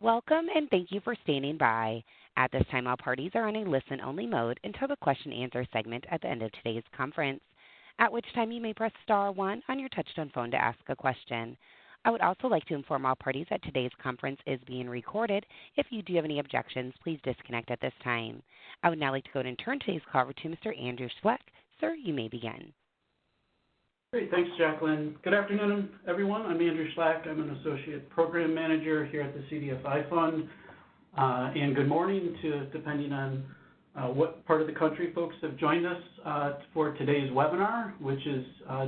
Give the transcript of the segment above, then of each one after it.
Welcome and thank you for standing by. At this time, all parties are on a listen-only mode until the question-and-answer segment at the end of today's conference, at which time you may press star one on your touch-tone phone to ask a question. I would also like to inform all parties that today's conference is being recorded. If you do have any objections, please disconnect at this time. I would now like to go ahead and turn today's call over to Mr. Andrew Schleck. Sir, you may begin. Great, thanks, Jacqueline. Good afternoon, everyone. I'm Andrew Schlack. I'm an Associate Program Manager here at the CDFI Fund. And good morning to, depending on what part of the country folks have joined us for today's webinar, which is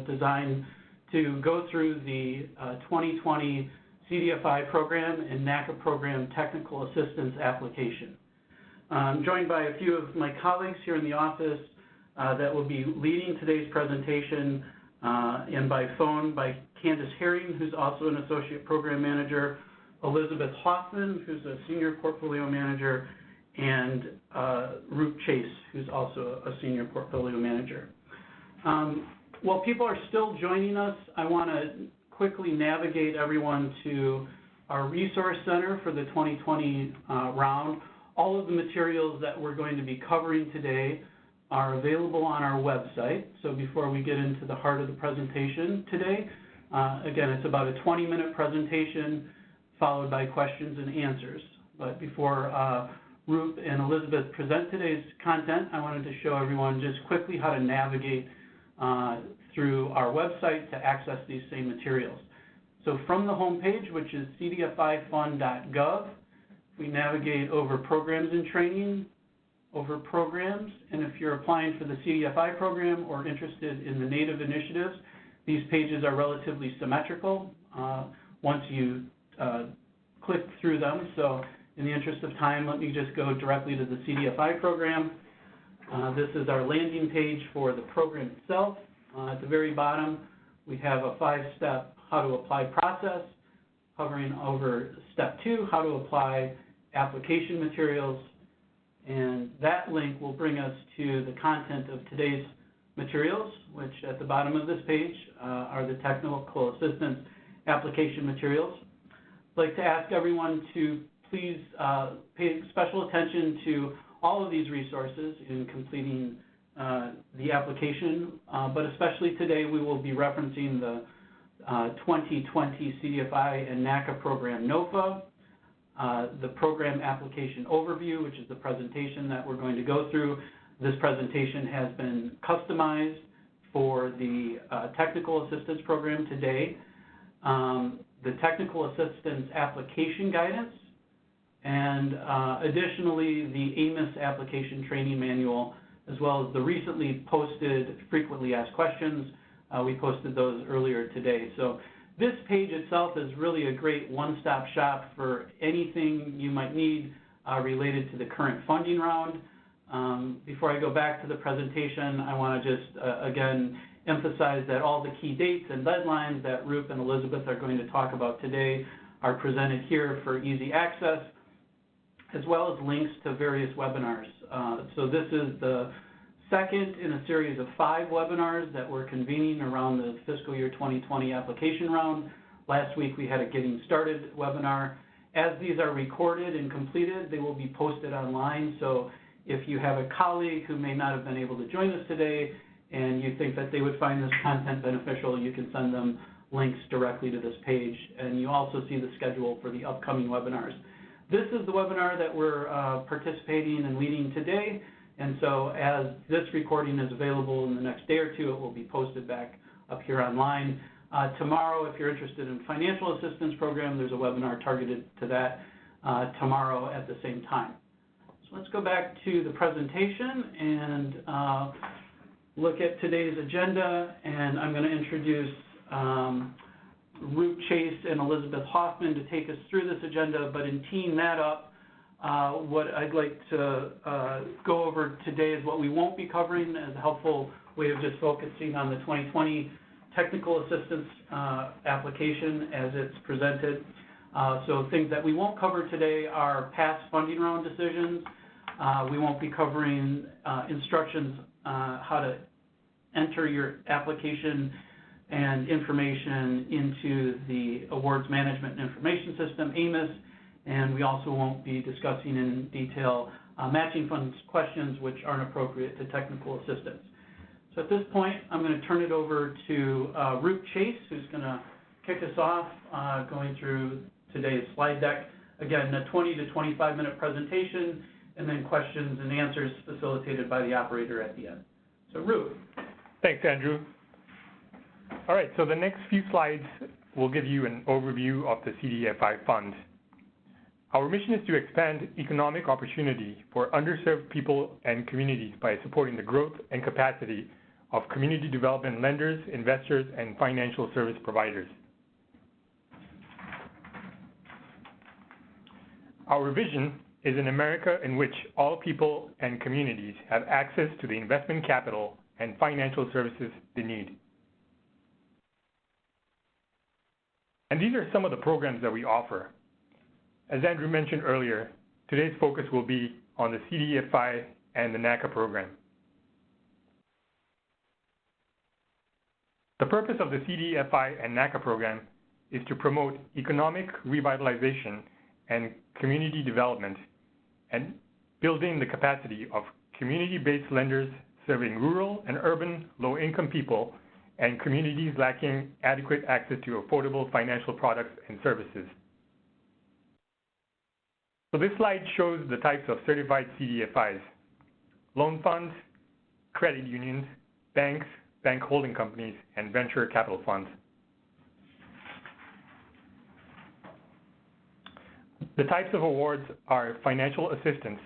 designed to go through the 2020 CDFI Program and NACA Program Technical Assistance Application. I'm joined by a few of my colleagues here in the office that will be leading today's presentation, and by phone by Candace Herring, who's also an Associate Program Manager, Elizabeth Hoffman, who's a Senior Portfolio Manager, and Ruth Chase, who's also a Senior Portfolio Manager. While people are still joining us, I want to quickly navigate everyone to our Resource Center for the 2020 round. All of the materials that we're going to be covering today are available on our website. So before we get into the heart of the presentation today, again, it's about a 20-minute presentation followed by questions and answers. But before Ruth and Elizabeth present today's content, I wanted to show everyone just quickly how to navigate through our website to access these same materials. So from the home page, which is cdfifund.gov, we navigate over Programs and Training, over Programs, and if you're applying for the CDFI program or interested in the Native initiatives, these pages are relatively symmetrical once you click through them. So in the interest of time, let me just go directly to the CDFI program. This is our landing page for the program itself. At the very bottom, we have a 5-step how to apply process, hovering over step 2, how to apply application materials. And that link will bring us to the content of today's materials, which at the bottom of this page are the technical assistance application materials. I'd like to ask everyone to please pay special attention to all of these resources in completing the application, but especially today we will be referencing the 2020 CDFI and NACA program NOFA, the program application overview, which is the presentation that we're going to go through. This presentation has been customized for the technical assistance program today. The technical assistance application guidance, and additionally the AMIS application training manual, as well as the recently posted frequently asked questions. We posted those earlier today. So this page itself is really a great one-stop shop for anything you might need related to the current funding round. Before I go back to the presentation, I want to just, again, emphasize that all the key dates and deadlines that Ruth and Elizabeth are going to talk about today are presented here for easy access, as well as links to various webinars. So this is the second in a series of 5 webinars that we're convening around the fiscal year 2020 application round. Last week we had a Getting Started webinar. As these are recorded and completed, they will be posted online. So if you have a colleague who may not have been able to join us today and you think that they would find this content beneficial, you can send them links directly to this page. And you also see the schedule for the upcoming webinars. This is the webinar that we're participating and leading today. And so as this recording is available in the next day or two, it will be posted back up here online. Tomorrow, if you're interested in financial assistance program, there's a webinar targeted to that tomorrow at the same time. So let's go back to the presentation and look at today's agenda. And I'm going to introduce Ruth Chase and Elizabeth Hoffman to take us through this agenda. But in teeing that up, what I'd like to go over today is what we won't be covering as a helpful way of just focusing on the 2020 technical assistance application as it's presented. So things that we won't cover today are past funding round decisions. We won't be covering instructions how to enter your application and information into the Awards Management and Information System, AMIS, and we also won't be discussing in detail matching funds questions which aren't appropriate to technical assistance. So at this point, I'm going to turn it over to Root Chase, who's going to kick us off going through today's slide deck. Again, a 20 to 25-minute presentation, and then questions and answers facilitated by the operator at the end. So Root. Thanks, Andrew. All right, so the next few slides will give you an overview of the CDFI Fund. Our mission is to expand economic opportunity for underserved people and communities by supporting the growth and capacity of community development lenders, investors, and financial service providers. Our vision is an America in which all people and communities have access to the investment capital and financial services they need. And these are some of the programs that we offer. As Andrew mentioned earlier, today's focus will be on the CDFI and the NACA program. The purpose of the CDFI and NACA program is to promote economic revitalization and community development and building the capacity of community-based lenders serving rural and urban low-income people and communities lacking adequate access to affordable financial products and services. So this slide shows the types of certified CDFIs: loan funds, credit unions, banks, bank holding companies, and venture capital funds. The types of awards are financial assistance,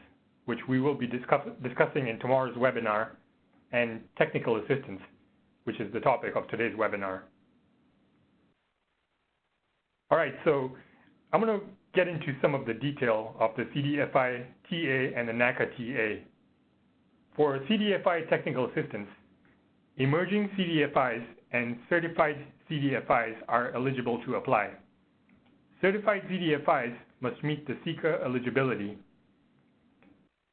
which we will be discussing in tomorrow's webinar, and technical assistance, which is the topic of today's webinar. All right, so I'm going to get into some of the detail of the CDFI TA and the NACA TA. For CDFI technical assistance, emerging CDFIs and certified CDFIs are eligible to apply. Certified CDFIs must meet the CECA eligibility.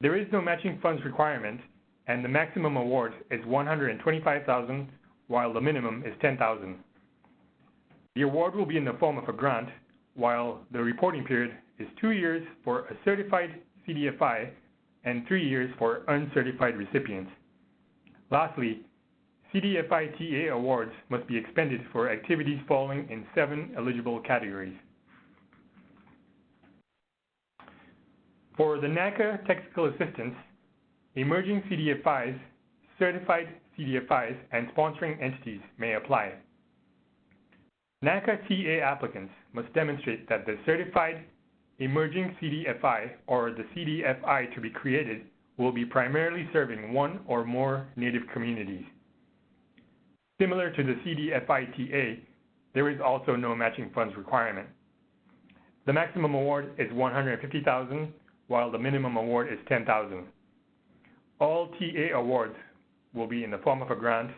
There is no matching funds requirement, and the maximum award is $125,000, while the minimum is $10,000. The award will be in the form of a grant, while the reporting period is 2 years for a certified CDFI and 3 years for uncertified recipients. Lastly, CDFI TA awards must be expended for activities falling in 7 eligible categories. For the NACA technical assistance, emerging CDFIs, certified CDFIs, and sponsoring entities may apply. NACA TA applicants must demonstrate that the certified emerging CDFI or the CDFI to be created will be primarily serving one or more Native communities. Similar to the CDFI TA, there is also no matching funds requirement. The maximum award is $150,000, while the minimum award is $10,000. All TA awards will be in the form of a grant.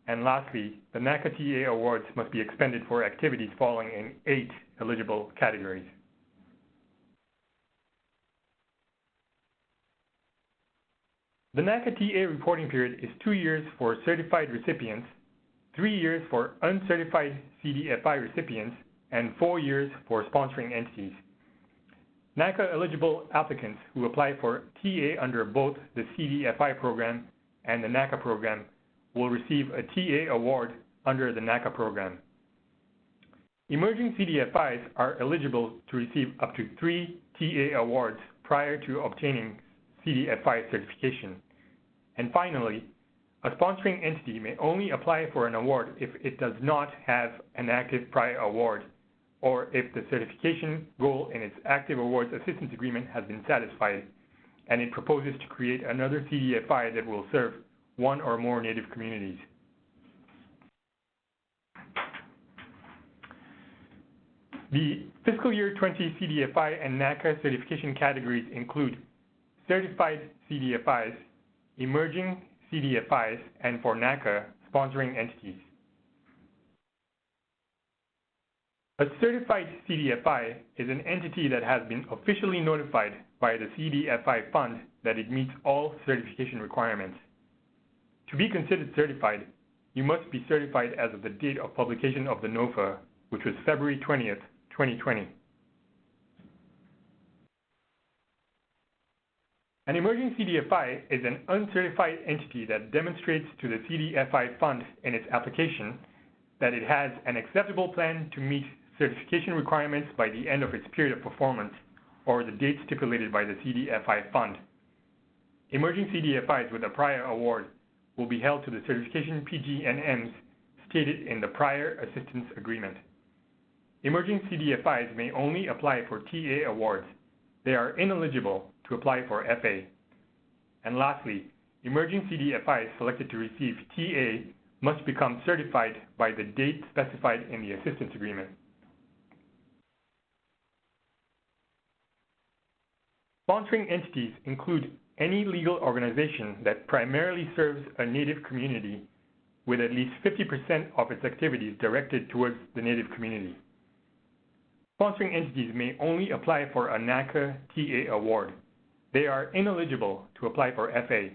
And lastly, the NACA TA awards must be expended for activities falling in 8 eligible categories. The NACA TA reporting period is 2 years for certified recipients, 3 years for uncertified CDFI recipients, and 4 years for sponsoring entities. NACA eligible applicants who apply for TA under both the CDFI program and the NACA program will receive a TA award under the NACA program. Emerging CDFIs are eligible to receive up to 3 TA awards prior to obtaining CDFI certification. And finally, a sponsoring entity may only apply for an award if it does not have an active prior award, or if the certification goal in its active awards assistance agreement has been satisfied, and it proposes to create another CDFI that will serve one or more Native communities. The fiscal year 20 CDFI and NACA certification categories include certified CDFIs, emerging CDFIs, and for NACA, sponsoring entities. A certified CDFI is an entity that has been officially notified by the CDFI Fund that it meets all certification requirements. To be considered certified, you must be certified as of the date of publication of the NOFA, which was February 20th, 2020. An emerging CDFI is an uncertified entity that demonstrates to the CDFI fund in its application that it has an acceptable plan to meet certification requirements by the end of its period of performance or the date stipulated by the CDFI fund. Emerging CDFIs with a prior award will be held to the certification PG&Ms stated in the prior assistance agreement. Emerging CDFIs may only apply for TA awards. They are ineligible to apply for FA. And lastly, emerging CDFIs selected to receive TA must become certified by the date specified in the assistance agreement. Sponsoring entities include any legal organization that primarily serves a Native community with at least 50% of its activities directed towards the Native community. Sponsoring entities may only apply for a NACA TA award. They are ineligible to apply for FA.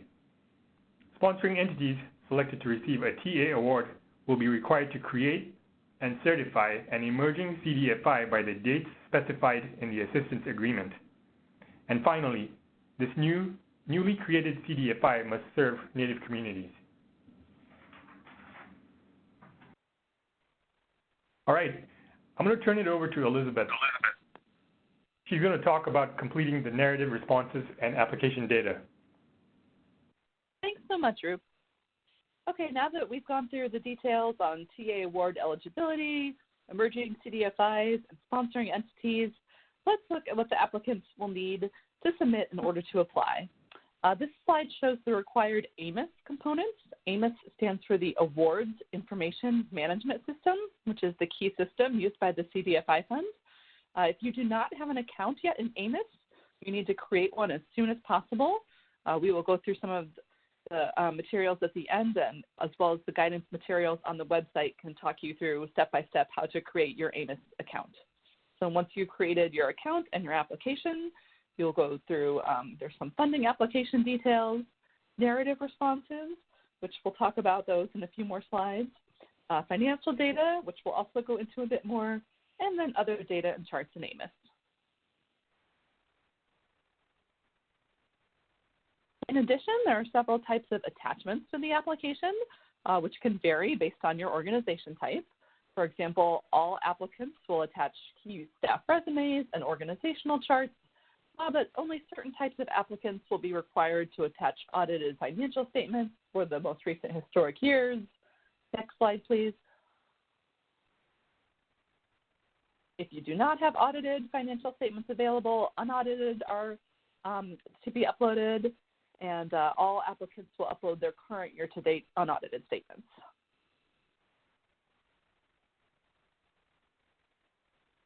Sponsoring entities selected to receive a TA award will be required to create and certify an emerging CDFI by the dates specified in the assistance agreement. And finally, this newly created CDFI must serve Native communities. All right, I'm going to turn it over to Elizabeth. She's going to talk about completing the narrative responses and application data. Thanks so much, Roop. Okay, now that we've gone through the details on TA award eligibility, emerging CDFIs, and sponsoring entities, let's look at what the applicants will need to submit in order to apply. This slide shows the required AMIS components. AMIS stands for the Awards Information Management System, which is the key system used by the CDFI Fund. If you do not have an account yet in AMIS, you need to create one as soon as possible. We will go through some of the materials at the end, and as well as the guidance materials on the website can talk you through step-by-step how to create your AMIS account. So once you've created your account and your application, you'll go through, there's some funding application details, narrative responses, which we'll talk about those in a few more slides, financial data, which we'll also go into a bit more, and then other data and charts in AMIS. In addition, there are several types of attachments to the application, which can vary based on your organization type. For example, all applicants will attach key staff resumes and organizational charts, but only certain types of applicants will be required to attach audited financial statements for the most recent historic years. Next slide, please. If you do not have audited financial statements available, unaudited are to be uploaded, and all applicants will upload their current year-to-date unaudited statements.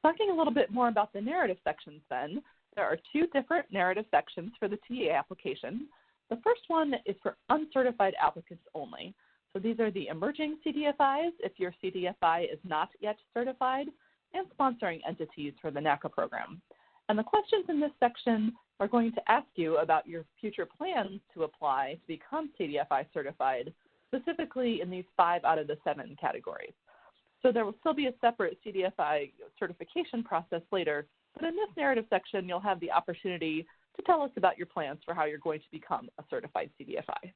Talking a little bit more about the narrative sections then, there are two different narrative sections for the TA application. The first one is for uncertified applicants only. So these are the emerging CDFIs if your CDFI is not yet certified, and sponsoring entities for the NACA program. And the questions in this section are going to ask you about your future plans to apply to become CDFI certified, specifically in these 5 out of the 7 categories. So there will still be a separate CDFI certification process later, but in this narrative section, you'll have the opportunity to tell us about your plans for how you're going to become a certified CDFI.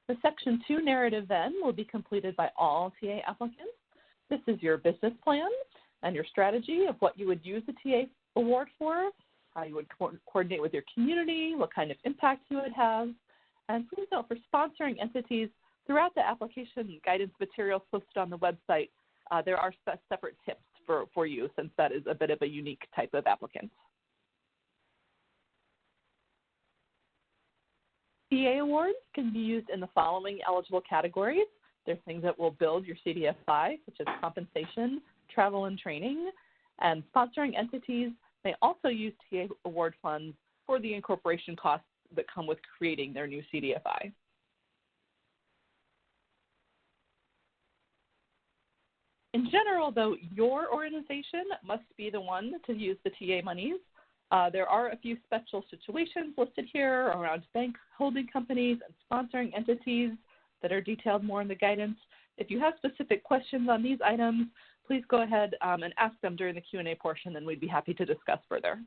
The Section 2 narrative then will be completed by all TA applicants. This is your business plan and your strategy of what you would use the TA award for, how you would coordinate with your community, what kind of impact you would have. And please note, for sponsoring entities, throughout the application guidance materials posted on the website, there are separate tips for you, since that is a bit of a unique type of applicant. TA awards can be used in the following eligible categories. There's things that will build your CDFI, such as compensation, travel and training, and sponsoring entities may also use TA award funds for the incorporation costs that come with creating their new CDFI. In general, though, your organization must be the one to use the TA monies. There are a few special situations listed here around bank holding companies and sponsoring entities that are detailed more in the guidance. If you have specific questions on these items, please go ahead and ask them during the Q&A portion, and we'd be happy to discuss further.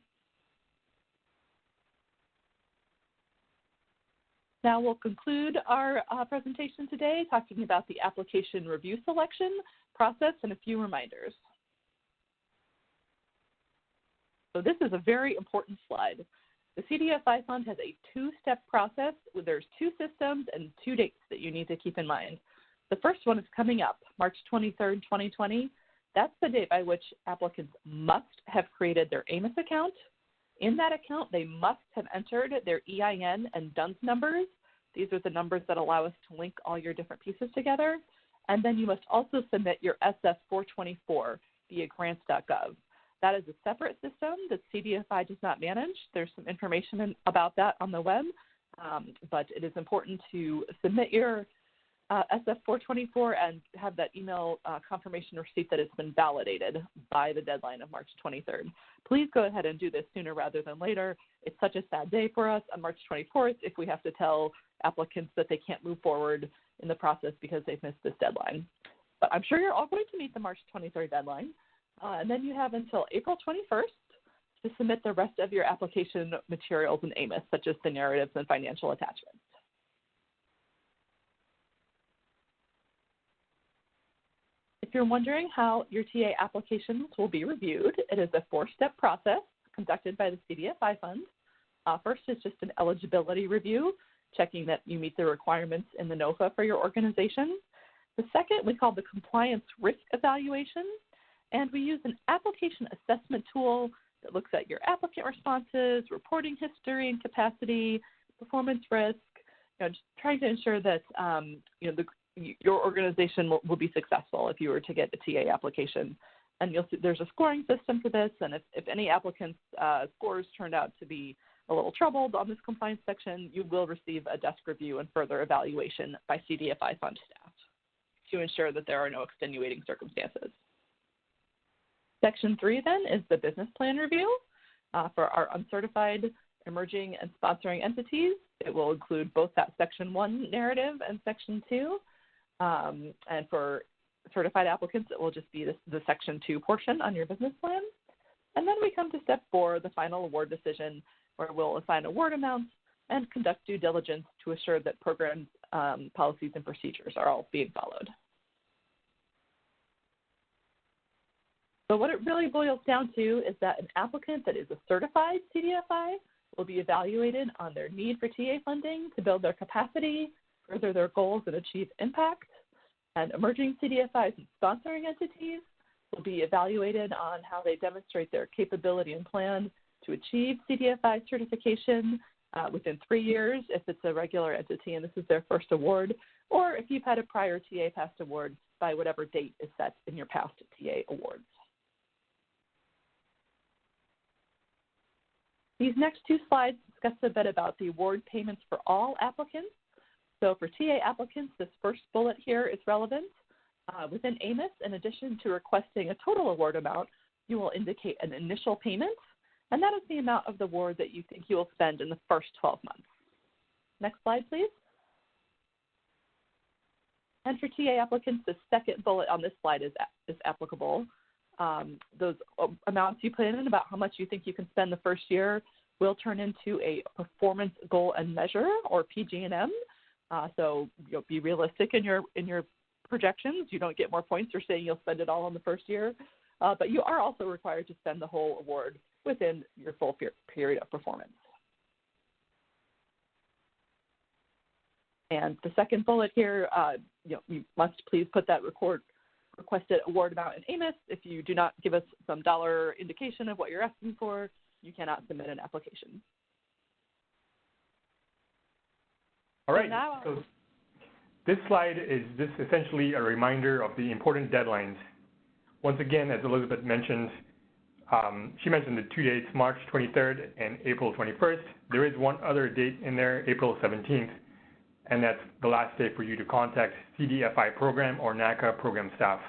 Now we'll conclude our presentation today talking about the application review selection process and a few reminders. So this is a very important slide. The CDFI Fund has a two-step process where there's two systems and two dates that you need to keep in mind. The first one is coming up, March 23rd, 2020. That's the date by which applicants must have created their AMIS account. In that account, they must have entered their EIN and DUNS numbers. These are the numbers that allow us to link all your different pieces together. And then you must also submit your SF-424 via grants.gov. That is a separate system that CDFI does not manage. There's some information about that on the web, but it is important to submit your SF-424 and have that email confirmation receipt that it's been validated by the deadline of March 23rd. Please go ahead and do this sooner rather than later. It's such a sad day for us on March 24th if we have to tell applicants that they can't move forward in the process because they've missed this deadline. But I'm sure you're all going to meet the March 23rd deadline. And then you have until April 21st to submit the rest of your application materials in AMIS, such as the narratives and financial attachments. If you're wondering how your TA applications will be reviewed, it is a four-step process conducted by the CDFI Fund. First is just an eligibility review, checking that you meet the requirements in the NOFA for your organization. The second we call the compliance risk evaluation, and we use an application assessment tool that looks at your applicant responses, reporting history and capacity, performance risk, just trying to ensure that your organization will be successful if you were to get a TA application. And you'll see there's a scoring system for this, and if any applicant's scores turned out to be a little troubled on this compliance section, you will receive a desk review and further evaluation by CDFI Fund staff to ensure that there are no extenuating circumstances. Section 3 then is the business plan review for our uncertified, emerging, and sponsoring entities. It will include both that Section 1 narrative and Section 2. And for certified applicants, it will just be the Section 2 portion on your business plan. And then we come to Step 4, the final award decision, where we'll assign award amounts and conduct due diligence to assure that program policies and procedures are all being followed. So what it really boils down to is that an applicant that is a certified CDFI will be evaluated on their need for TA funding to build their capacity, further their goals, and achieve impact. And emerging CDFIs and sponsoring entities will be evaluated on how they demonstrate their capability and plan to achieve CDFI certification within 3 years if it's a regular entity and this is their first award, or if you've had a prior TA past award by whatever date is set in your past TA awards. These next two slides discuss a bit about the award payments for all applicants. So for TA applicants, this first bullet here is relevant. Within AMIS, in addition to requesting a total award amount, you will indicate an initial payment, and that is the amount of the award that you think you will spend in the first 12 months. Next slide, please. And for TA applicants, the second bullet on this slide is applicable. Those amounts you put in about how much you think you can spend the first year will turn into a performance goal and measure, or PG&M. So you'll be realistic in your projections. You don't get more points for saying you'll spend it all in the first year, but you are also required to spend the whole award within your full period of performance. And the second bullet here, you must please put that requested award amount in AMIS. If you do not give us some dollar indication of what you're asking for, you cannot submit an application. All right, so this slide is just essentially a reminder of the important deadlines. Once again, as Elizabeth mentioned, she mentioned the two dates, March 23rd and April 21st. There is one other date in there, April 17th, and that's the last day for you to contact CDFI program or NACA program staff.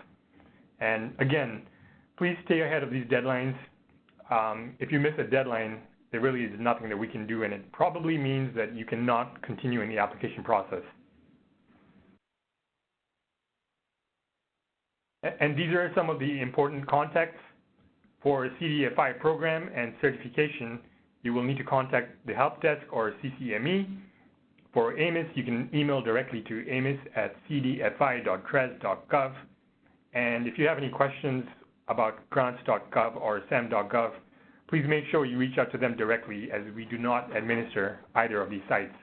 And again, please stay ahead of these deadlines. If you miss a deadline, there really is nothing that we can do, and it probably means that you cannot continue in the application process. And these are some of the important contacts. For CDFI program and certification, you will need to contact the help desk or CCME. For AMIS, you can email directly to amis@cdfi.cres.gov. And if you have any questions about grants.gov or sam.gov, please make sure you reach out to them directly, as we do not administer either of these sites.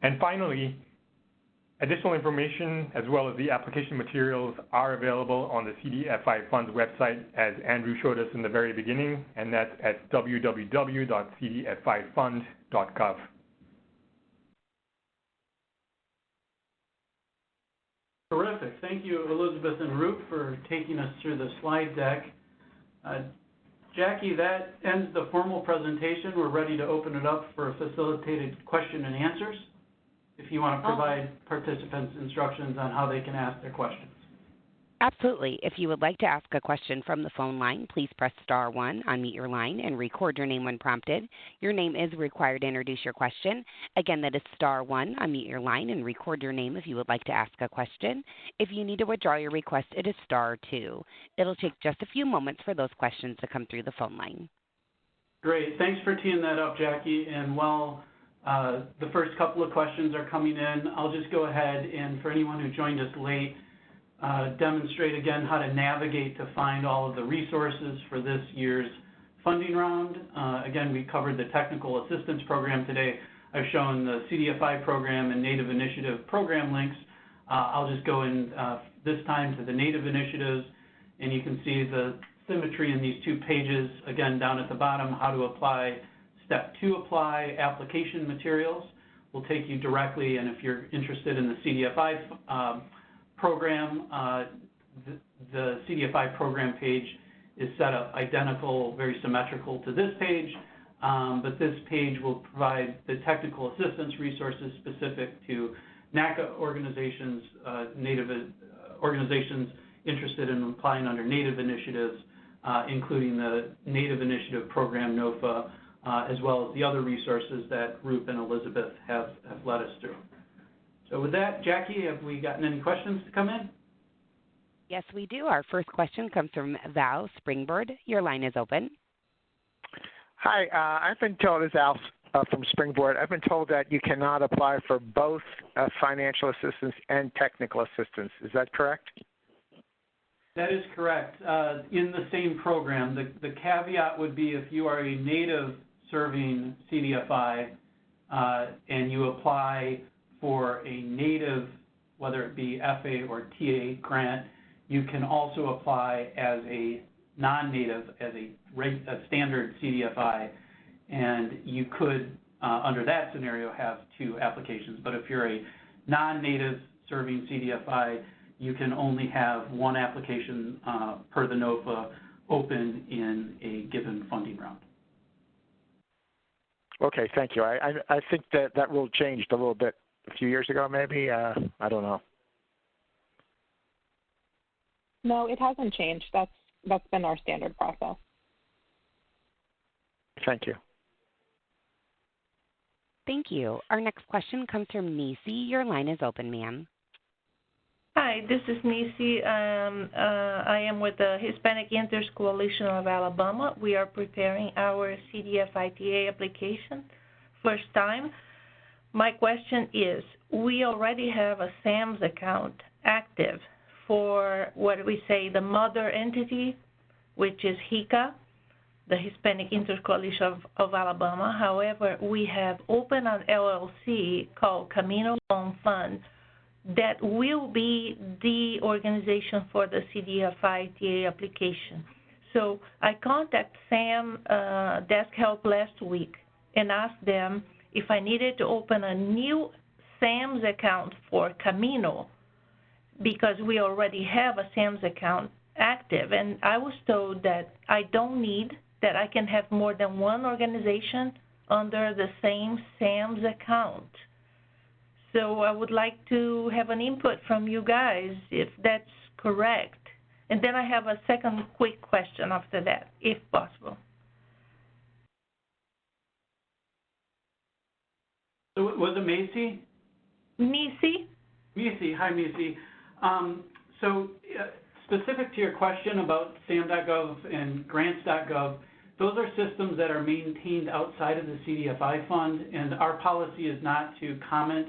And finally, additional information as well as the application materials are available on the CDFI Fund's website, as Andrew showed us in the very beginning, and that's at www.cdfifund.gov. Terrific. Thank you, Elizabeth and Roop, for taking us through the slide deck. Jackie, that ends the formal presentation. We're ready to open it up for a facilitated question and answers, if you want to provide participants instructions on how they can ask their questions. Absolutely. If you would like to ask a question from the phone line, please press *1, unmute your line, and record your name when prompted. Your name is required to introduce your question. Again, that is *1, unmute your line, and record your name if you would like to ask a question. If you need to withdraw your request, it is *2. It'll take just a few moments for those questions to come through the phone line. Great. Thanks for teeing that up, Jackie. And while the first couple of questions are coming in, I'll just go ahead and, for anyone who joined us late, demonstrate again how to navigate to find all of the resources for this year's funding round. Again, we covered the Technical Assistance Program today. I've shown the CDFI program and Native Initiative program links. I'll just go in this time to the Native Initiatives, and you can see the symmetry in these two pages. Again, down at the bottom, how to apply. Step 2, apply application materials, will take you directly, and if you're interested in the CDFI program, the CDFI program page is set up identical, very symmetrical to this page, but this page will provide the technical assistance resources specific to NACA organizations, Native organizations interested in applying under Native initiatives, including the Native Initiative Program, NOFA, as well as the other resources that Roop and Elizabeth have led us through. So with that, Jackie, have we gotten any questions to come in? Yes, we do. Our first question comes from Val Springboard. Your line is open. Hi, I've been told, this is Al from Springboard, I've been told that you cannot apply for both financial assistance and technical assistance. Is that correct? That is correct. In the same program, the caveat would be if you are a native serving CDFI and you apply for a native, whether it be FA or TA grant, you can also apply as a non-native, as a standard CDFI, and you could, under that scenario, have 2 applications. But if you're a non-native serving CDFI, you can only have 1 application per the NOFA open in a given funding round. Okay, thank you. I think that rule changed a little bit a few years ago, maybe. I don't know. No, it hasn't changed. That's been our standard process. Thank you. Thank you. Our next question comes from Nisi. Your line is open, ma'am. Hi, this is Nisi. I am with the Hispanic Interest Coalition of Alabama. We are preparing our CDFI TA application, first time. My question is, we already have a SAMS account active for what we say the mother entity, which is HICA, the Hispanic Interest Coalition of Alabama. However, we have opened an LLC called Camino Loan Fund that will be the organization for the CDFI TA application. So I contacted SAM Desk Help last week and asked them if I needed to open a new SAMS account for Camino, because we already have a SAMS account active, and I was told that I don't need, that I can have more than 1 organization under the same SAMS account. So I would like to have an input from you guys if that's correct. And then I have a second quick question after that, if possible. So was it Macy? Nisi? Misi, hi Misi. Specific to your question about SAM.gov and grants.gov, those are systems that are maintained outside of the CDFI fund, and our policy is not to comment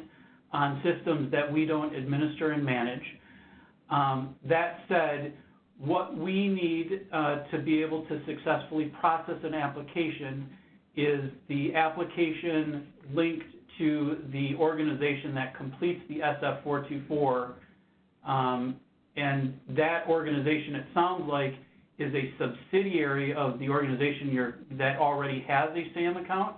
on systems that we don't administer and manage. That said, what we need to be able to successfully process an application is the application linked to the organization that completes the SF424, and that organization, it sounds like, is a subsidiary of the organization that already has a SAM account.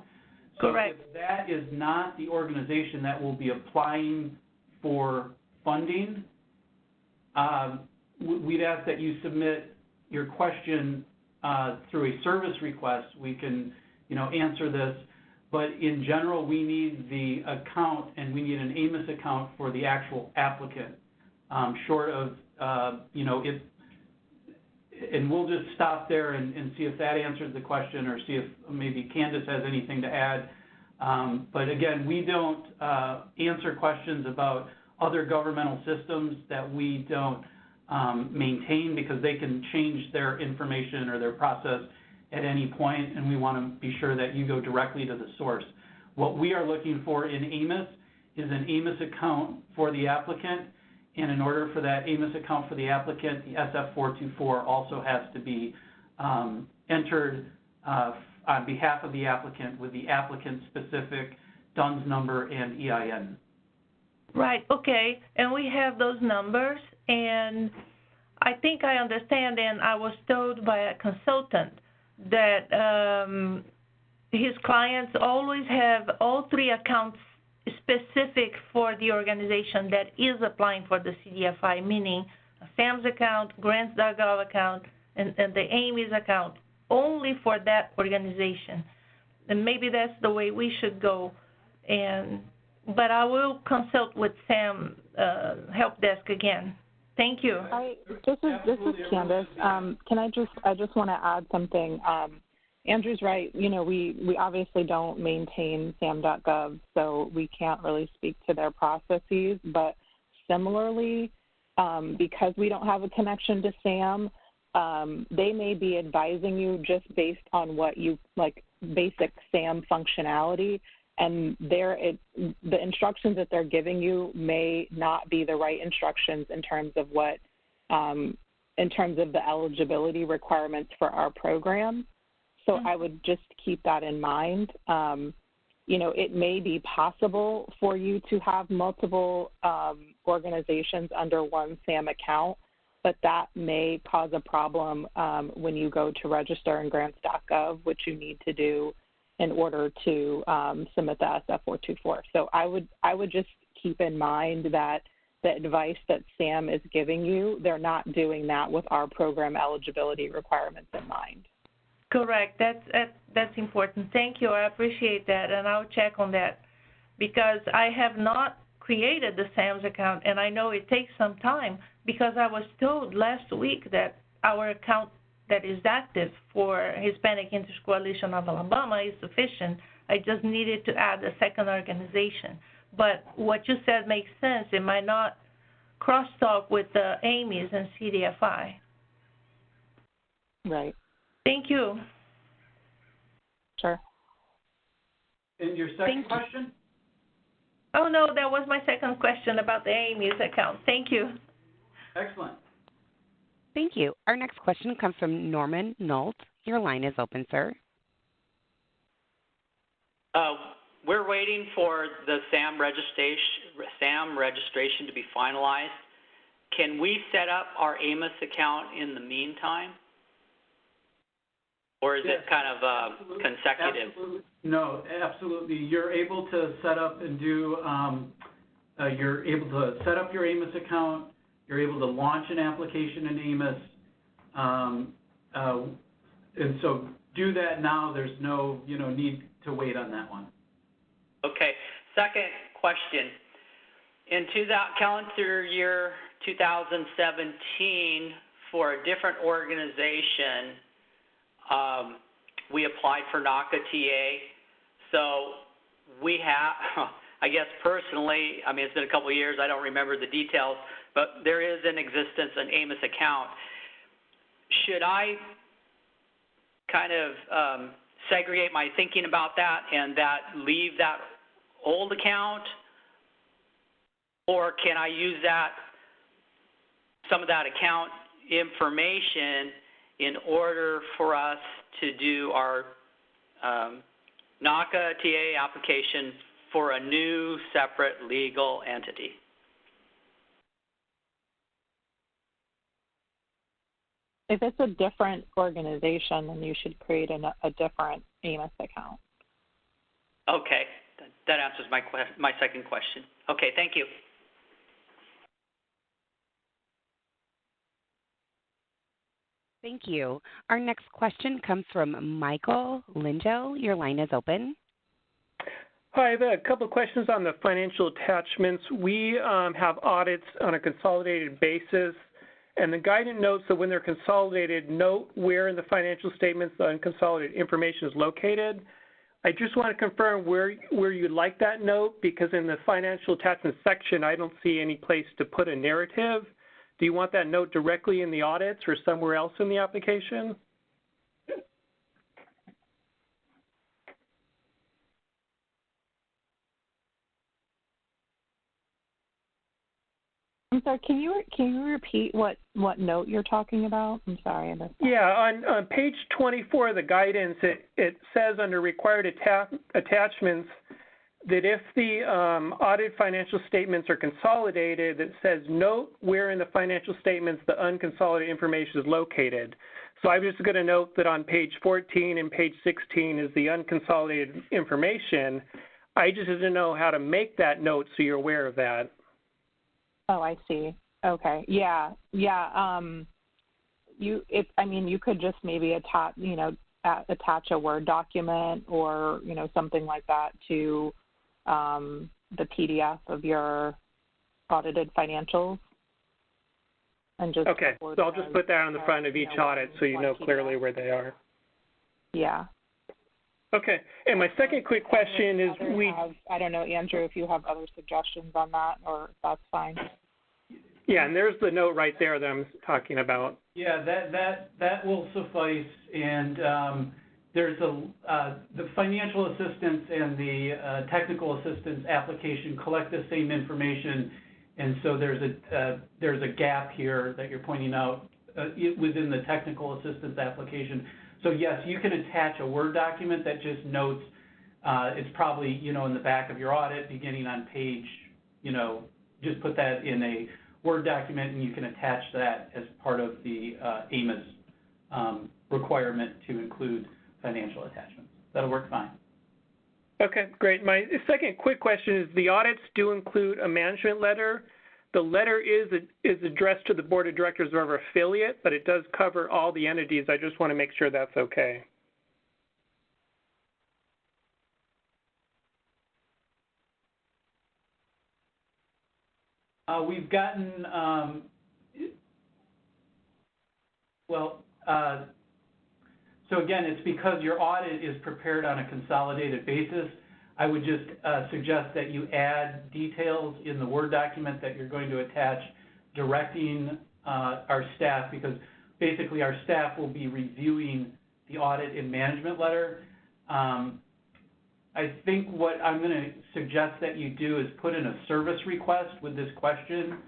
So correct. If that is not the organization that will be applying for funding, we'd ask that you submit your question through a service request. We can, answer this. But in general, we need the account, and we need an AMIS account for the actual applicant. Short of, and we'll just stop there and see if that answers the question, or see if maybe Candace has anything to add. But again, we don't answer questions about other governmental systems that we don't maintain, because they can change their information or their process at any point, and we want to be sure that you go directly to the source. What we are looking for in AMIS is an AMIS account for the applicant, and in order for that AMIS account for the applicant, the SF424 also has to be entered on behalf of the applicant with the applicant-specific DUNS number and EIN. Right, okay, and we have those numbers, and I think I understand, and I was told by a consultant that his clients always have all three accounts specific for the organization that is applying for the CDFI, meaning a SAMS account, grants.gov account, and the AMIS account, only for that organization. And maybe that's the way we should go. But I will consult with SAM help desk again. Thank you. This is Candace. I just want to add something. Andrew's right. We obviously don't maintain SAM.gov, so we can't really speak to their processes. But similarly, because we don't have a connection to SAM, they may be advising you just based on what you like, basic SAM functionality. And the instructions that they're giving you may not be the right instructions in terms of in terms of the eligibility requirements for our program. So I would just keep that in mind. It may be possible for you to have multiple organizations under one SAM account, but that may cause a problem when you go to register in grants.gov, which you need to do in order to submit the SF424. So I would just keep in mind that the advice that SAM is giving you, they're not doing that with our program eligibility requirements in mind. Correct. That's important. Thank you. I appreciate that, and I'll check on that, because I have not created the SAMS account, and I know it takes some time, because I was told last week that our account that is active for Hispanic Interest Coalition of Alabama is sufficient. I just needed to add a second organization. But what you said makes sense. It might not crosstalk with the AMIS and CDFI. Right. Thank you. Sure. And your second question? Oh, no, that was my second question about the AMIS account. Thank you. Excellent. Thank you. Our next question comes from Norman Nolt. Your line is open, sir. We're waiting for the SAM registration to be finalized. Can we set up our AMIS account in the meantime? Or is it kind of consecutive? Absolutely. No, absolutely. You're able to set up and do, you're able to set up your AMIS account. You're able to launch an application in AMIS. And so do that now. There's no, need to wait on that one. Okay. Second question. In calendar year 2017, for a different organization, we applied for NACA TA. So we have, I guess personally, I mean, it's been a couple of years, I don't remember the details, but there is in existence an Amos account. Should I kind of segregate my thinking about that and leave that old account, or can I use some of that account information in order for us to do our NACA TA application for a new separate legal entity? If it's a different organization, then you should create a different Amos account. Okay, that answers my second question. Okay, thank you. Thank you. Our next question comes from Michael Linjo. Your line is open. Hi, I have a couple of questions on the financial attachments. We have audits on a consolidated basis, and the guidance notes that when they're consolidated, note where in the financial statements the unconsolidated information is located. I just want to confirm where you'd like that note, because in the financial attachment section, I don't see any place to put a narrative. Do you want that note directly in the audits or somewhere else in the application? I'm sorry, can you repeat what note you're talking about? I'm sorry, I missed that. Yeah, on page 24 of the guidance, it says under required attachments that if the audit financial statements are consolidated, it says note where in the financial statements the unconsolidated information is located. So I'm just going to note that on page 14 and page 16 is the unconsolidated information. I just didn't know how to make that note, so you're aware of that. Oh, I see. Okay. Yeah. You could just maybe attach a Word document or, something like that to the PDF of your audited financials. And just okay. So I'll just put that on the front of each audit so you know clearly where they are. Yeah. Okay. And my second quick question is I don't know, Andrew, if you have other suggestions on that, or if that's fine. Yeah, and there's the note right there that I'm talking about. Yeah, that will suffice. And there's the financial assistance and the technical assistance application collect the same information, and so there's a gap here that you're pointing out within the technical assistance application. So yes, you can attach a Word document that just notes, it's probably, in the back of your audit beginning on page, just put that in a Word document and you can attach that as part of the Amos requirement to include financial attachments. That'll work fine. Okay, great. My second quick question is the audits do include a management letter. The letter is addressed to the board of directors of our affiliate, but it does cover all the entities. I just want to make sure that's okay. We've gotten, so again, it's because your audit is prepared on a consolidated basis. I would just suggest that you add details in the Word document that you're going to attach, directing our staff, because basically our staff will be reviewing the audit and management letter. I think what I'm going to suggest that you do is put in a service request with this question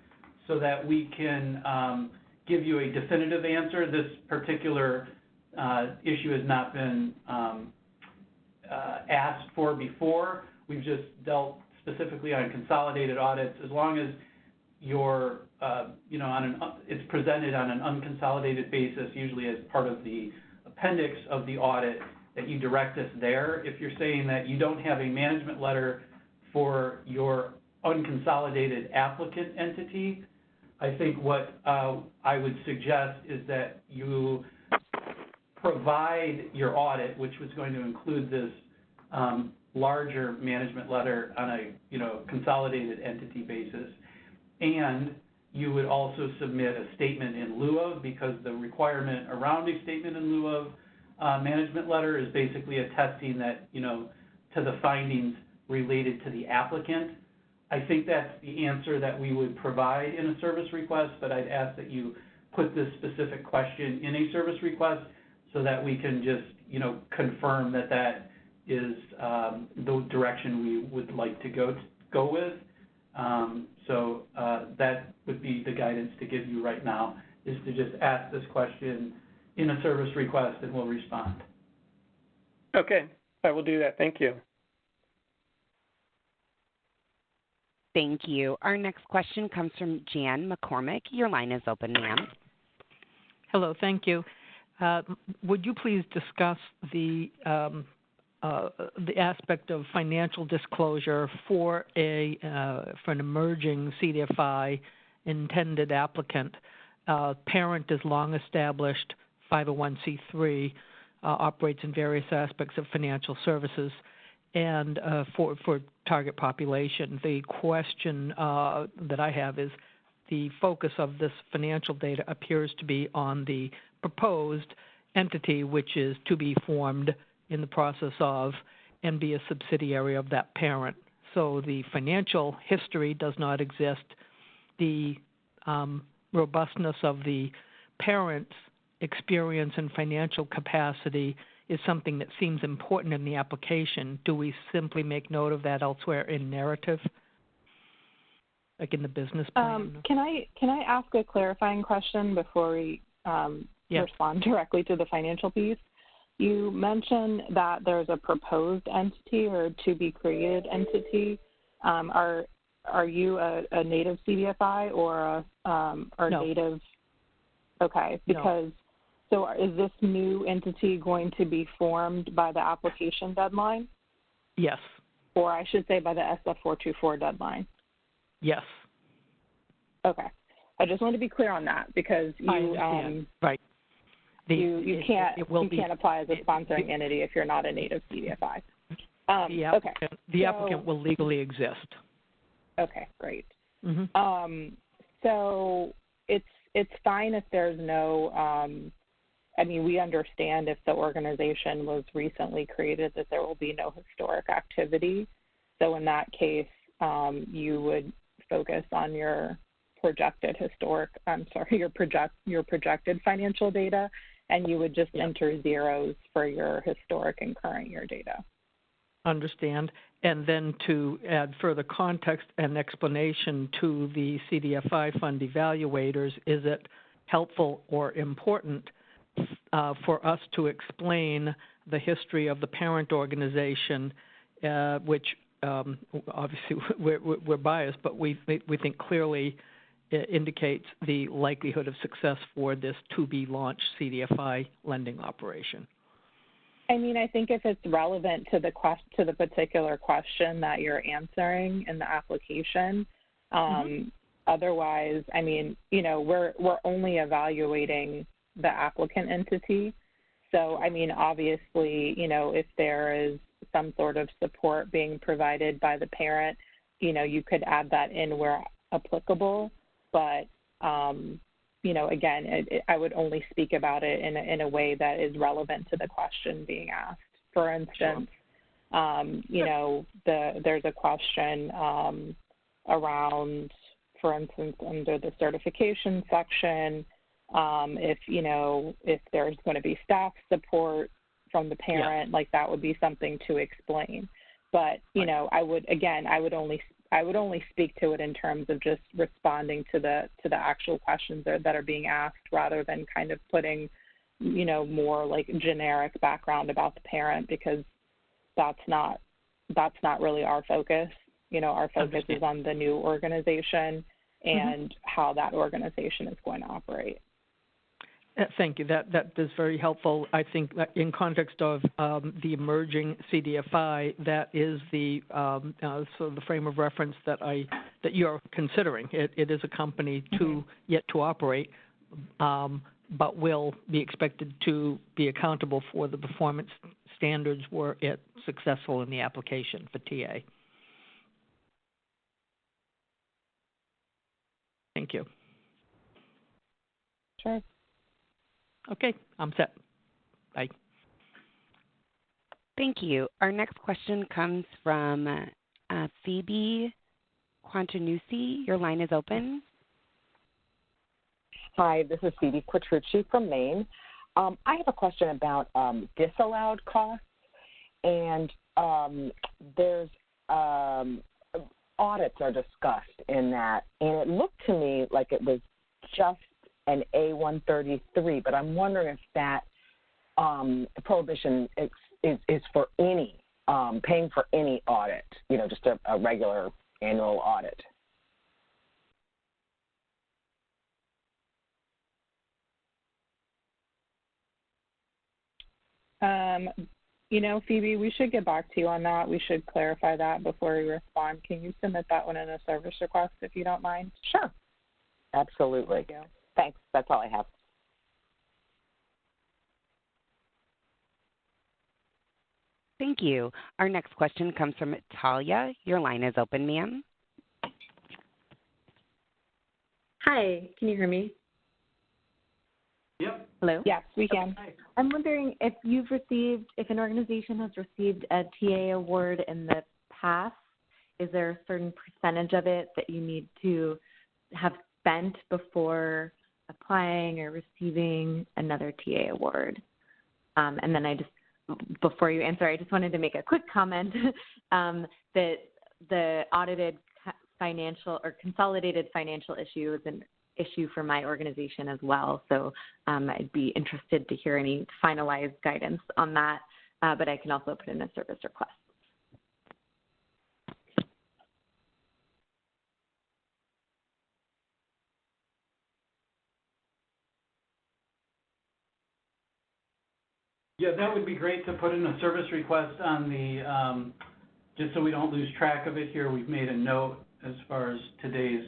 so that we can give you a definitive answer. This particular issue has not been asked for before. We've just dealt specifically on consolidated audits. As long as you're, it's presented on an unconsolidated basis, usually as part of the appendix of the audit, that you direct us there. If you're saying that you don't have a management letter for your unconsolidated applicant entity, I think what I would suggest is that you provide your audit, which was going to include this larger management letter on a consolidated entity basis, and you would also submit a statement in lieu of, because the requirement around a statement in lieu of management letter is basically attesting that, to the findings related to the applicant. I think that's the answer that we would provide in a service request, but I'd ask that you put this specific question in a service request so that we can just, confirm that that is the direction we would like to go with. So that would be the guidance to give you right now, is to just ask this question in a service request and we'll respond. Okay, I will do that. Thank you. Thank you. Our next question comes from Jan McCormick. Your line is open, ma'am. Hello, thank you. Would you please discuss the aspect of financial disclosure for an emerging CDFI intended applicant? Parent is long established, 501c3, operates in various aspects of financial services, and for target population. The question that I have is, the focus of this financial data appears to be on the proposed entity, which is to be formed in the process of and be a subsidiary of that parent. So the financial history does not exist. The robustness of the parent's experience and financial capacity is something that seems important in the application. Do we simply make note of that elsewhere in narrative, like in the business plan? Can I ask a clarifying question before we respond directly to the financial piece? You mentioned that there's a proposed entity or to be created entity. Are you a native CDFI or no. Native? Okay, because so is this new entity going to be formed by the application deadline? Yes. Or I should say by the SF424 deadline? Yes. Okay. I just want to be clear on that because you right. You can't apply as a sponsoring entity if you're not a native CDFI. The applicant will legally exist. Okay, great. Mm-hmm. So it's fine if there's no. We understand if the organization was recently created that there will be no historic activity. So in that case, you would focus on your projected financial data, and you would just enter zeros for your historic and current year data. Understand. And then to add further context and explanation to the CDFI fund evaluators, is it helpful or important for us to explain the history of the parent organization, which obviously we're biased, but we think clearly indicates the likelihood of success for this to-be-launched CDFI lending operation? I think if it's relevant to the particular question that you're answering in the application, otherwise, we're only evaluating the applicant entity. So, obviously, if there is some sort of support being provided by the parent, you could add that in where applicable. But, again, I would only speak about it in a way that is relevant to the question being asked. For instance, there's a question around, for instance, under the certification section, if there's going to be staff support from the parent, like that would be something to explain. But, I would only speak to it in terms of just responding to the actual questions that are being asked, rather than kind of putting, more like generic background about the parent, because that's not really our focus. Our focus is on the new organization and how that organization is going to operate. Thank you. That is very helpful. I think that in context of the emerging CDFI, that is the sort of the frame of reference that you're considering. It is a company yet to operate, but will be expected to be accountable for the performance standards were it successful in the application for TA. Thank you. Sure. Okay, I'm set. Bye. Thank you. Our next question comes from Phoebe Quantanusi. Your line is open. Hi, this is Phoebe Quattrucci from Maine. I have a question about disallowed costs, and there's audits are discussed in that, and it looked to me like it was just an A133, but I'm wondering if that prohibition is for any, paying for any audit, you know, just a regular annual audit. You know, Phoebe, we should get back to you on that. We should clarify that before we respond. Can you submit that one in a service request if you don't mind? Sure. Absolutely. Thank you. Thanks. That's all I have. Thank you. Our next question comes from Talia. Your line is open, ma'am. Hi, can you hear me? Yep. Hello? Yes, we can. I'm wondering if if an organization has received a TA award in the past, is there a certain percentage of it that you need to have spent before applying or receiving another TA award? And then before you answer, I just wanted to make a quick comment that the audited financial or consolidated financial issue is an issue for my organization as well. So I'd be interested to hear any finalized guidance on that, but I can also put in a service request. Yeah, that would be great to put in a service request on the, just so we don't lose track of it here. We've made a note as far as today's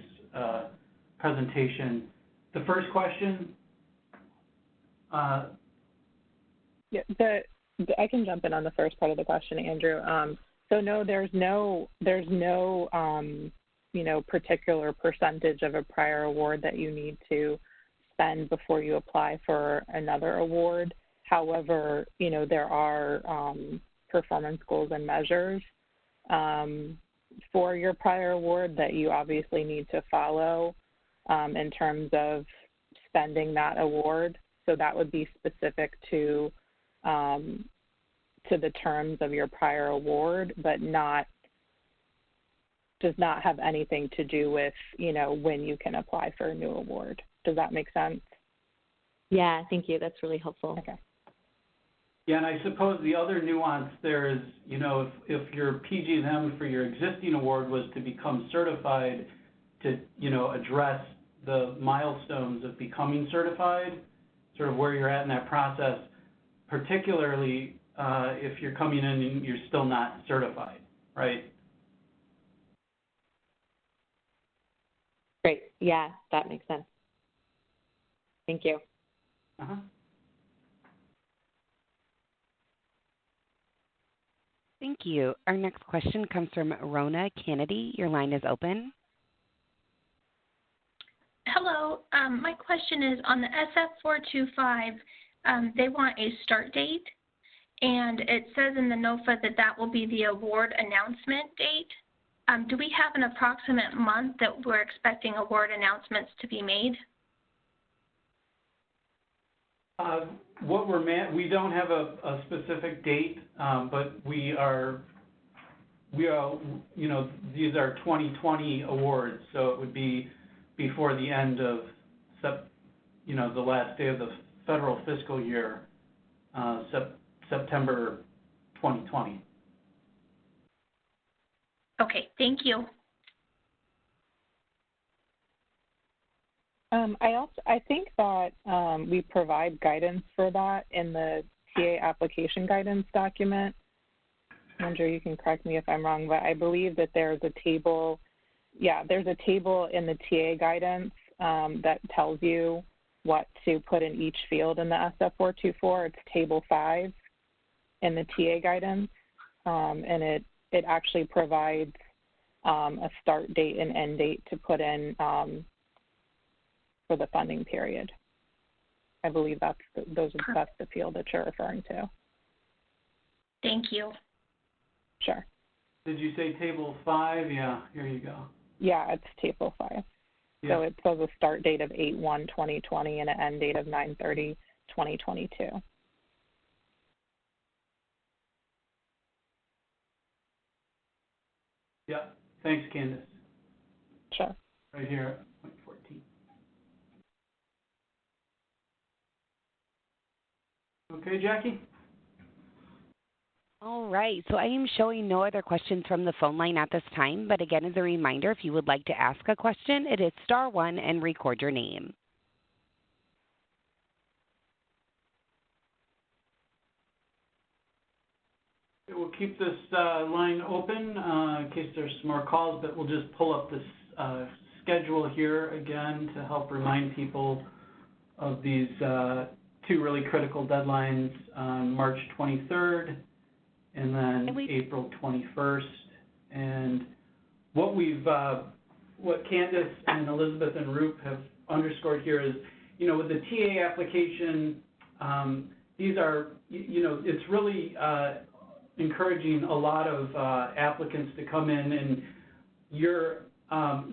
presentation. The first question. Yeah, I can jump in on the first part of the question, Andrew. So no, there's no you know, particular percentage of a prior award that you need to spend before you apply for another award. However, you know, there are performance goals and measures for your prior award that you obviously need to follow in terms of spending that award. So that would be specific to the terms of your prior award, but does not have anything to do with, you know, when you can apply for a new award. Does that make sense? Yeah, thank you. That's really helpful. Okay. Yeah, and I suppose the other nuance there is, you know, if your PG&M for your existing award was to become certified to, you know, address the milestones of becoming certified, sort of where you're at in that process, particularly if you're coming in and you're still not certified, right? Great. Yeah, that makes sense. Thank you. Uh-huh. Thank you. Our next question comes from Rona Kennedy. Your line is open. Hello. My question is on the SF425, they want a start date, and it says in the NOFA that will be the award announcement date. Do we have an approximate month that we're expecting award announcements to be made? We don't have a specific date, but we are, you know, these are 2020 awards, so it would be before the end of, you know, the last day of the federal fiscal year, September 2020. Okay, thank you. I think that we provide guidance for that in the TA application guidance document. Andrew, you can correct me if I'm wrong, but I believe that there's a table. Yeah, there's a table in the TA guidance that tells you what to put in each field in the SF424. It's table 5 in the TA guidance, and it actually provides a start date and end date to put in for the funding period. I believe that's the field that you're referring to. Thank you. Sure. Did you say table 5? Yeah, here you go. Yeah, it's table 5. Yeah. So it says a start date of 8/1/2020 and an end date of 9/30/2022. Yeah, thanks, Candace. Sure. Right here at point 14. Okay, Jackie? All right, so I am showing no other questions from the phone line at this time, but again, as a reminder, if you would like to ask a question, it is *1 and record your name. We'll keep this line open in case there's some more calls, but we'll just pull up this schedule here again to help remind people of these 2 really critical deadlines on March 23rd and then April 21st. And what what Candace and Elizabeth and Roop have underscored here is, with the TA application, these are, it's really encouraging a lot of applicants to come in, and you're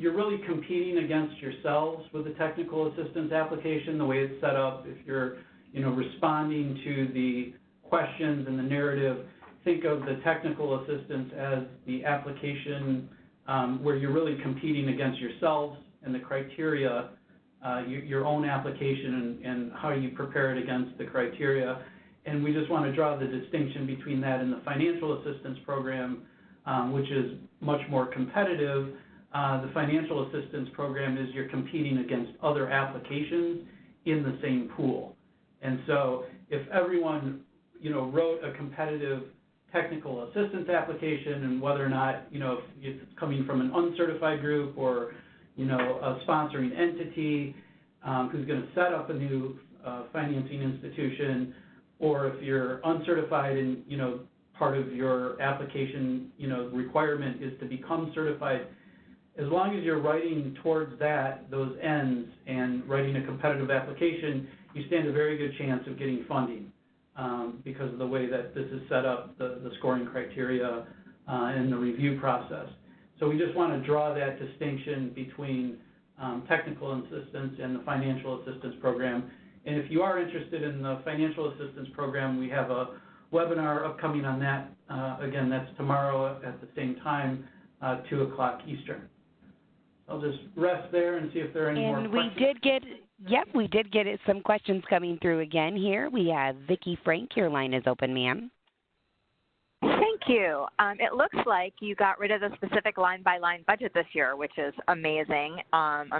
really competing against yourselves with the technical assistance application, the way it's set up. If you're, responding to the questions and the narrative, think of the technical assistance as the application where you're really competing against yourselves and the criteria, your own application and how you prepare it against the criteria. And we just want to draw the distinction between that and the financial assistance program, which is much more competitive. The financial assistance program is you're competing against other applications in the same pool. And so if everyone, wrote a competitive technical assistance application, and whether or not, if it's coming from an uncertified group or, a sponsoring entity who's going to set up a new financing institution, or if you're uncertified and, part of your application, requirement is to become certified, as long as you're writing towards those ends and writing a competitive application, you stand a very good chance of getting funding because of the way that this is set up, the scoring criteria and the review process. So we just want to draw that distinction between technical assistance and the financial assistance program. And if you are interested in the financial assistance program, we have a webinar upcoming on that. Again, that's tomorrow at the same time, 2 o'clock Eastern. I'll just rest there and see if there are any more questions. And we did get some questions coming through again here. We have Vicki Frank. Your line is open, ma'am. Thank you. It looks like you got rid of the specific line-by-line budget this year, which is amazing. I'm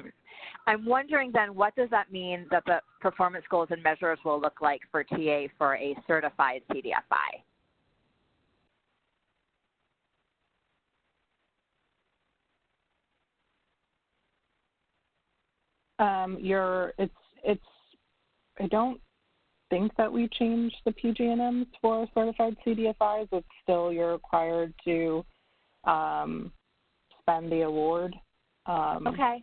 wondering then, what does that mean that the performance goals and measures will look like for TA for a certified CDFI? I don't think that we changed the PG&Ms for certified CDFIs. It's still, you're required to spend the award. Okay.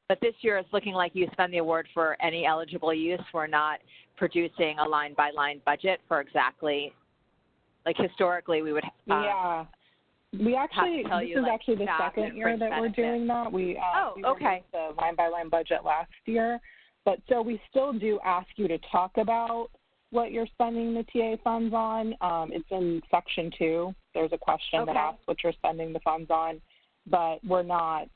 But this year it's looking like you spend the award for any eligible use. We're not producing a line-by-line budget for exactly, like historically we would We actually, this is actually the second year that we're doing that. We reduced the line-by-line budget last year. But so we still do ask you to talk about what you're spending the TA funds on. It's in section 2. There's a question that asks what you're spending the funds on. But we're not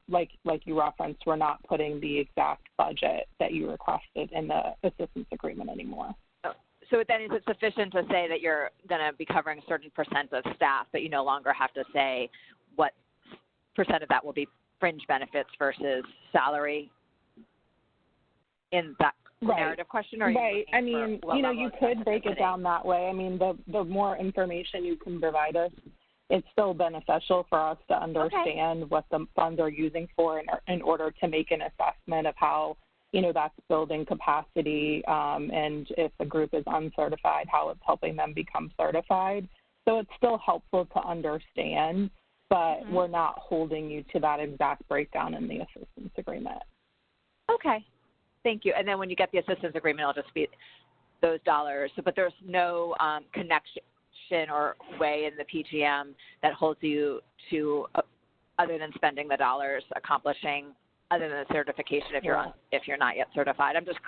like you referenced, we're not putting the exact budget that you requested in the assistance agreement anymore. So then is it sufficient to say that you're going to be covering a certain percent of staff, but you no longer have to say what percent of that will be fringe benefits versus salary in that narrative question? Or I mean, you could break it down that way. I mean, the more information you can provide us, it's still beneficial for us to understand what the funds are using for in order to make an assessment of how, that's building capacity, and if the group is uncertified, how it's helping them become certified. So it's still helpful to understand, but we're not holding you to that exact breakdown in the assistance agreement. Okay. Thank you. And then when you get the assistance agreement, it'll just be those dollars, but there's no connection or way in the PGM that holds you to other than spending the dollars, accomplishing other than the certification if you're not yet certified. I'm just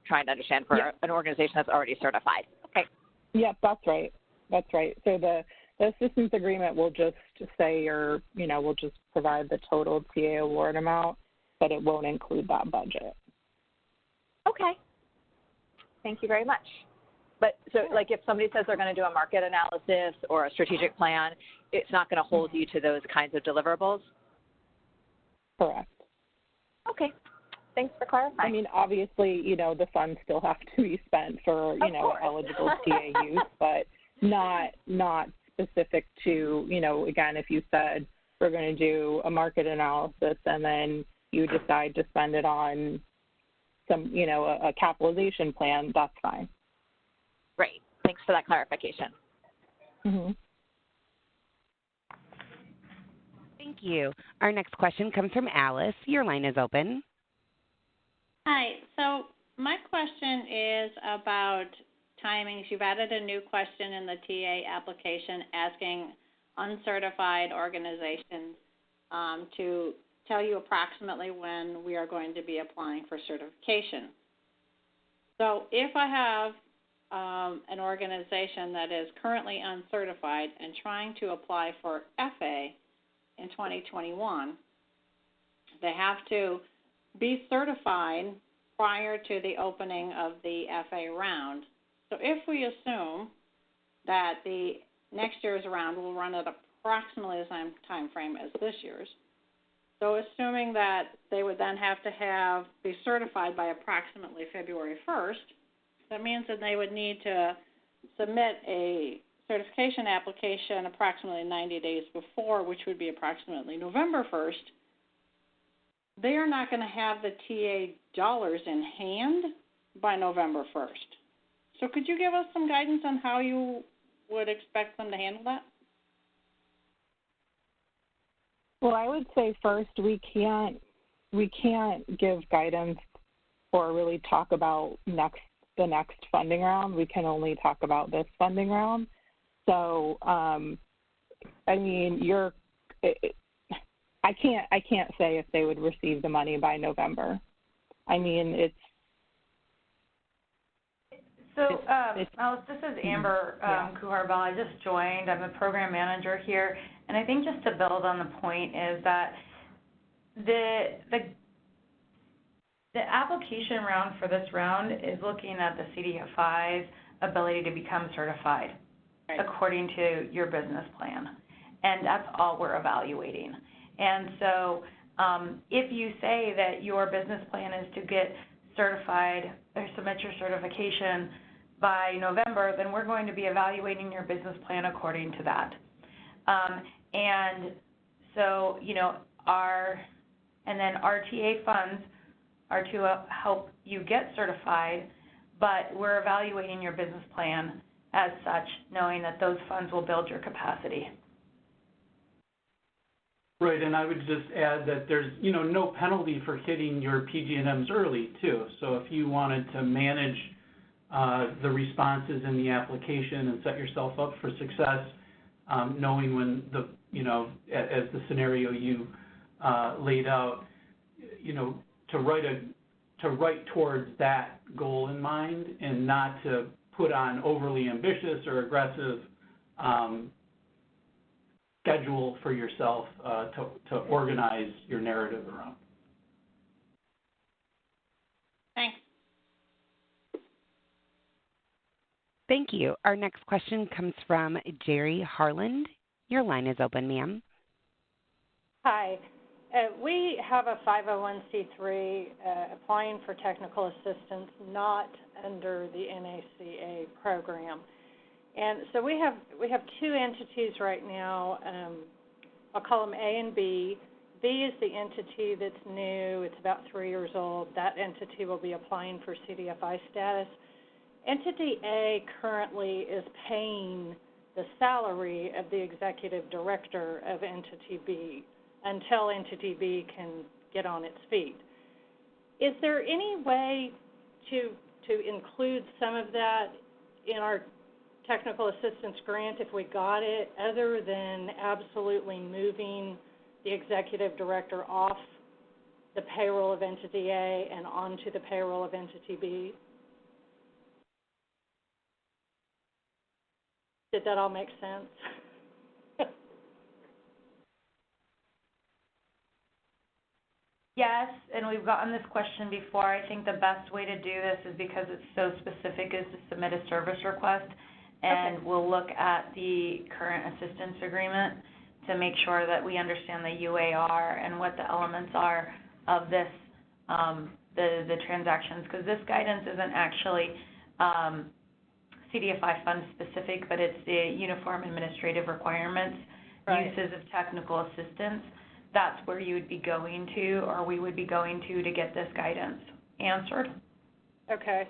trying to understand for an organization that's already certified. Okay. Yep, that's right. That's right. So the assistance agreement will just say we'll just provide the total TA award amount, but it won't include that budget. Okay. Thank you very much. But so like if somebody says they're going to do a market analysis or a strategic plan, it's not going to hold you to those kinds of deliverables? Correct. Okay. Thanks for clarifying. I mean, obviously, the funds still have to be spent for, eligible TA use, but not specific to, again, if you said we're going to do a market analysis and then you decide to spend it on some, a capitalization plan, that's fine. Great. Thanks for that clarification. Mm-hmm. Thank you. Our next question comes from Alice. Your line is open. Hi. So my question is about timings. You've added a new question in the TA application asking uncertified organizations to tell you approximately when we are going to be applying for certification. So if I have an organization that is currently uncertified and trying to apply for FA in 2021, they have to be certified prior to the opening of the FA round. So if we assume that the next year's round will run at approximately the same time frame as this year's, so assuming that they would then have to be certified by approximately February 1st, that means that they would need to submit a certification application approximately 90 days before, which would be approximately November 1st. They are not going to have the TA dollars in hand by November 1st. So could you give us some guidance on how you would expect them to handle that? Well, I would say first we can't give guidance or really talk about the next funding round. We can only talk about this funding round. So, I mean, I can't say if they would receive the money by November. I mean, it's. So, Alice, this is Amber Kuharbel. I just joined. I'm a program manager here, and I think just to build on the point is that the application round for this round is looking at the CDFI's ability to become certified according to your business plan, and that's all we're evaluating. And so if you say that your business plan is to get certified or submit your certification by November, then we're going to be evaluating your business plan according to that. And so, our RTA funds are to help you get certified, but we're evaluating your business plan as such, knowing that those funds will build your capacity. Right, and I would just add that there's, no penalty for hitting your PG&Ms early, too. So if you wanted to manage the responses in the application and set yourself up for success, knowing when as the scenario you laid out, to write towards that goal in mind and not to put on overly ambitious or aggressive schedule for yourself to organize your narrative around. Thanks. Thank you. Our next question comes from Jerry Harland. Your line is open, ma'am. Hi. We have a 501c3 applying for technical assistance, not under the NACA program. And so we have two entities right now. I'll call them A and B. B is the entity that's new. It's about 3 years old. That entity will be applying for CDFI status. Entity A currently is paying the salary of the executive director of Entity B until Entity B can get on its feet. Is there any way to to include some of that in our technical assistance grant if we got it, other than absolutely moving the executive director off the payroll of entity A and onto the payroll of entity B? Did that all make sense? Yes, and we've gotten this question before. I think the best way to do this is because it's so specific is to submit a service request, and we'll look at the current assistance agreement to make sure that we understand the UAR and what the elements are of this, the transactions, because this guidance isn't actually CDFI fund specific, but it's the uniform administrative requirements, uses of technical assistance. That's where you would be going to, or we would be going to get this guidance answered. Okay.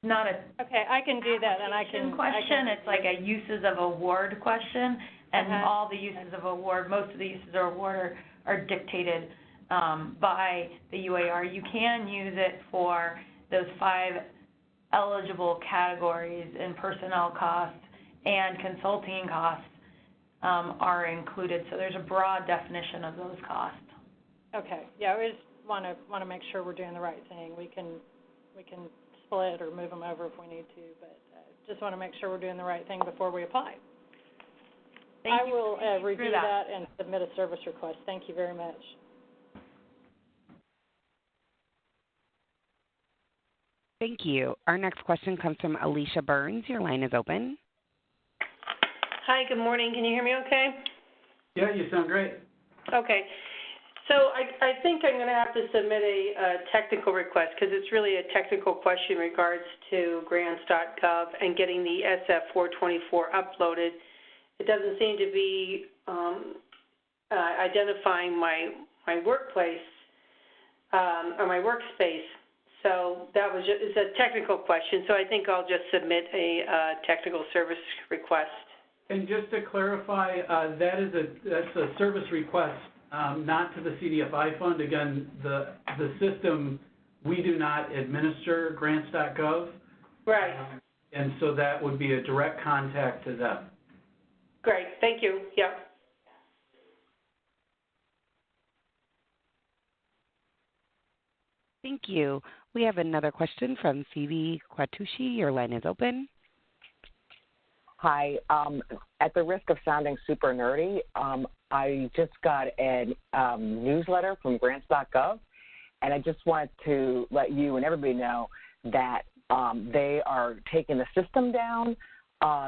Not a I can do that, and I can question. It's like a uses of award question, and all the uses of award, most of the uses of award are dictated by the UAR. You can use it for those 5 eligible categories, and personnel costs and consulting costs are included. So there's a broad definition of those costs. Okay. Yeah, we just want to make sure we're doing the right thing. We can split or move them over if we need to, but just want to make sure we're doing the right thing before we apply. I will review that and submit a service request. Thank you very much. Thank you. Our next question comes from Alicia Burns. Your line is open. Hi, good morning. Can you hear me okay? Yeah, you sound great. Okay. So I think I'm going to have to submit a technical request because it's really a technical question in regards to grants.gov and getting the SF424 uploaded. It doesn't seem to be identifying my workplace or my workspace. So that was it's a technical question. So I think I'll just submit a technical service request. And just to clarify, that's a service request, not to the CDFI fund. Again, the system, we do not administer grants.gov. Right. And so that would be a direct contact to them. Great. Thank you. Yeah. Thank you. We have another question from Phoebe Quatucci. Your line is open. Hi. At the risk of sounding super nerdy, I just got a newsletter from grants.gov, and I just wanted to let you and everybody know that they are taking the system down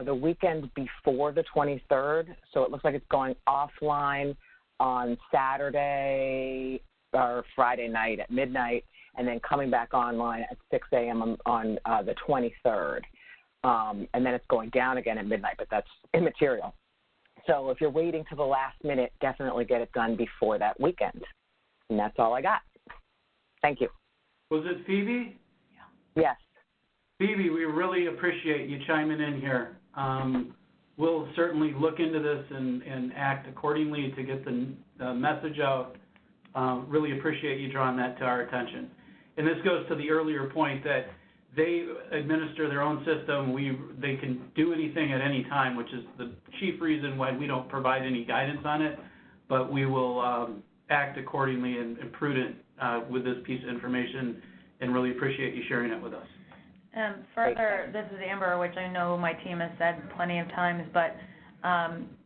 the weekend before the 23rd, so it looks like it's going offline on Saturday or Friday night at midnight, and then coming back online at 6 a.m. on the 23rd. And then it's going down again at midnight, but that's immaterial. So if you're waiting to the last minute, definitely get it done before that weekend. And that's all I got. Thank you. Was it Phoebe? Yeah. Yes. Phoebe, we really appreciate you chiming in here. We'll certainly look into this and act accordingly to get the message out. Really appreciate you drawing that to our attention. And this goes to the earlier point that they administer their own system. They can do anything at any time, which is the chief reason why we don't provide any guidance on it. But we will act accordingly and prudent with this piece of information, and really appreciate you sharing it with us. Further, this is Amber, which I know my team has said plenty of times, but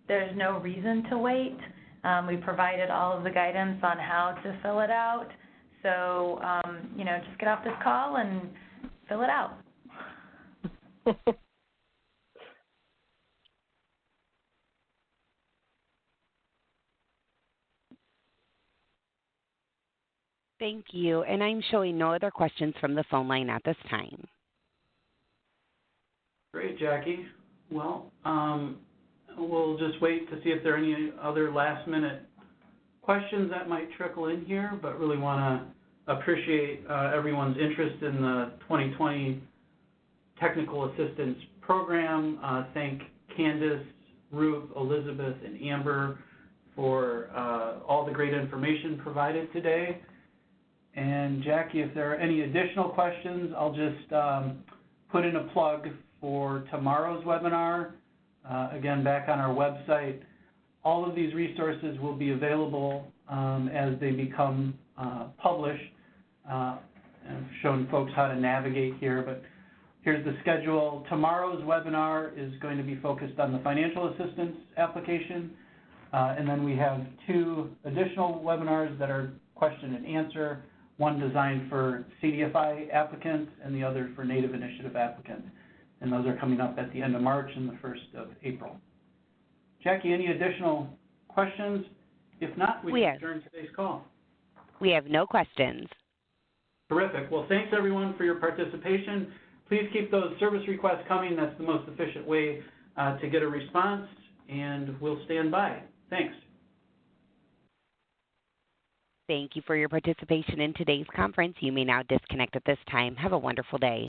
there's no reason to wait. We provided all of the guidance on how to fill it out. So, just get off this call and fill it out. Thank you. And I'm showing no other questions from the phone line at this time. Great, Jackie. Well, we'll just wait to see if there are any other last-minute questions that might trickle in here, but really want to appreciate everyone's interest in the 2020 Technical Assistance Program. Thank Candace, Ruth, Elizabeth, and Amber for all the great information provided today. And Jackie, if there are any additional questions, I'll just put in a plug for tomorrow's webinar. Again, back on our website. All of these resources will be available as they become published. I've shown folks how to navigate here, but here's the schedule. Tomorrow's webinar is going to be focused on the financial assistance application. And then we have 2 additional webinars that are question and answer, one designed for CDFI applicants and the other for Native Initiative applicants. And those are coming up at the end of March and the 1st of April. Jackie, any additional questions? If not, we can adjourn today's call. We have no questions. Terrific. Well, thanks everyone for your participation. Please keep those service requests coming. That's the most efficient way to get a response, and we'll stand by. Thanks. Thank you for your participation in today's conference. You may now disconnect at this time. Have a wonderful day.